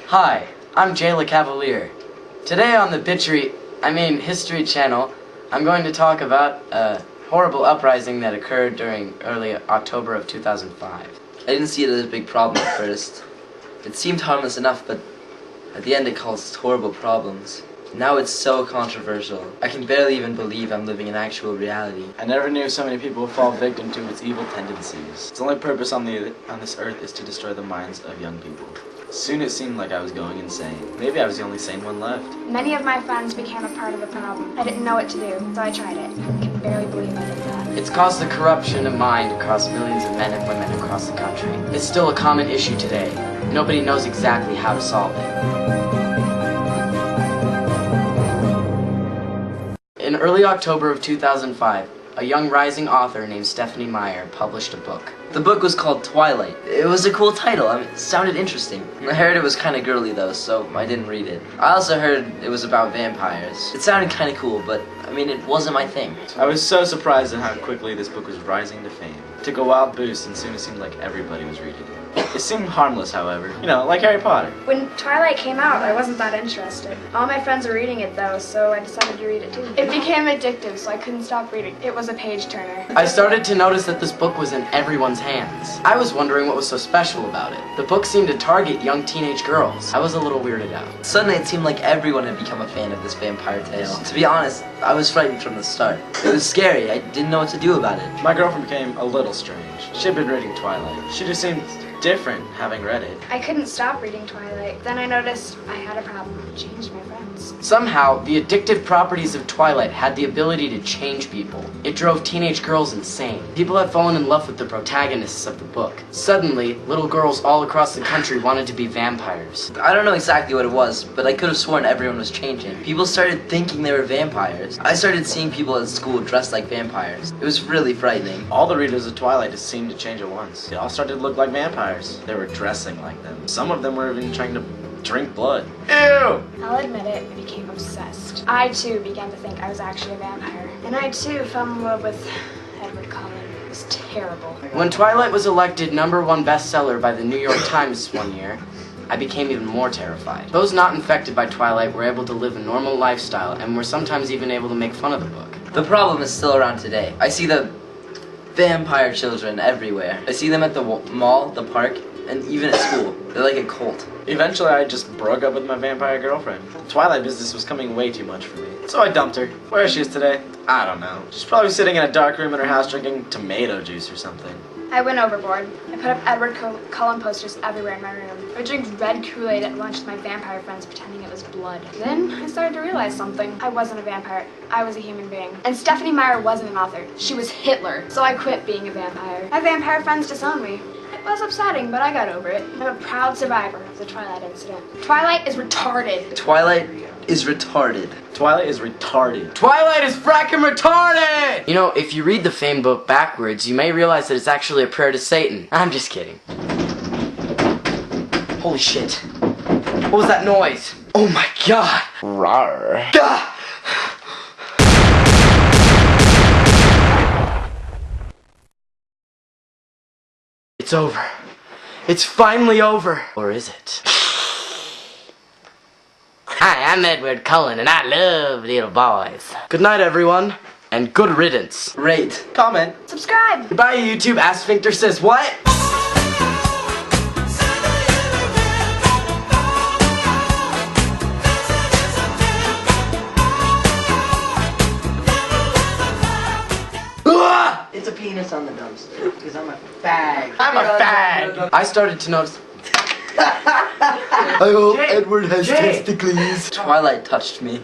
Hi, I'm LeCavalier. Today on the History Channel, I'm going to talk about a horrible uprising that occurred during early October of 2005. I didn't see it as a big problem at first. It seemed harmless enough, but at the end it caused horrible problems. Now it's so controversial. I can barely even believe I'm living in actual reality. I never knew so many people would fall victim to its evil tendencies. Its only purpose on this earth is to destroy the minds of young people. Soon it seemed like I was going insane. Maybe I was the only sane one left. Many of my friends became a part of the problem. I didn't know what to do, so I tried it. I can barely believe I did that. It's caused the corruption of mind across millions of men and women across the country. It's still a common issue today. Nobody knows exactly how to solve it. In early October of 2005, a young rising author named Stephanie Meyer published a book. The book was called Twilight. It was a cool title. I mean, it sounded interesting. I heard it was kind of girly though, so I didn't read it. I also heard it was about vampires. It sounded kind of cool, but I mean, it wasn't my thing. I was so surprised at how quickly this book was rising to fame. It took a wild boost and soon it seemed like everybody was reading it. It seemed harmless, however. You know, like Harry Potter. When Twilight came out, I wasn't that interested. All my friends were reading it though, so I decided to read it too. It became addictive, so I couldn't stop reading. It was a page-turner. I started to notice that this book was in everyone's hands. I was wondering what was so special about it. The book seemed to target young teenage girls. I was a little weirded out. Suddenly it seemed like everyone had become a fan of this vampire tale. To be honest, I was frightened from the start. It was scary. I didn't know what to do about it. My girlfriend became a little strange. She'd been reading Twilight. She just seemed different having read it. I couldn't stop reading Twilight. Then I noticed I had a problem. It changed my friends. Somehow, the addictive properties of Twilight had the ability to change people. It drove teenage girls insane. People had fallen in love with the protagonists of the book. Suddenly, little girls all across the country wanted to be vampires. I don't know exactly what it was, but I could have sworn everyone was changing. People started thinking they were vampires. I started seeing people at school dressed like vampires. It was really frightening. All the readers of Twilight just seemed to change at once. They all started to look like vampires. They were dressing like them. Some of them were even trying to drink blood. Ew! I'll admit it, I became obsessed. I too began to think I was actually a vampire. And I too fell in love with Edward Cullen. It was terrible. When Twilight was elected #1 bestseller by the New York Times one year, I became even more terrified. Those not infected by Twilight were able to live a normal lifestyle and were sometimes even able to make fun of the book. The problem is still around today. I see the vampire children everywhere. I see them at the mall, the park, and even at school. They're like a cult. Eventually, I just broke up with my vampire girlfriend. The Twilight business was coming way too much for me. So I dumped her. Where she is today? I don't know. She's probably sitting in a dark room in her house drinking tomato juice or something. I went overboard. I put up Edward Cullen posters everywhere in my room. I would drink red Kool-Aid at lunch with my vampire friends pretending it was blood. Then I started to realize something. I wasn't a vampire. I was a human being. And Stephanie Meyer wasn't an author. She was Hitler. So I quit being a vampire. My vampire friends disowned me. It was upsetting, but I got over it. I'm a proud survivor of the Twilight incident. Twilight is retarded. Twilight is retarded. Twilight is retarded. Twilight is frackin' retarded! You know, if you read the famed book backwards, you may realize that it's actually a prayer to Satan. I'm just kidding. Holy shit. What was that noise? Oh my god! Rawr. Gah! It's over. It's finally over. Or is it? Hi, I'm Edward Cullen, and I love little boys. Good night, everyone, and good riddance. Rate. Comment. Subscribe! Goodbye, YouTube. Ass Sphincter says what? It's a penis on the dumpster, because I'm a fag. I'm a fag! I started to notice. I hope Edward has testicles. Twilight touched me.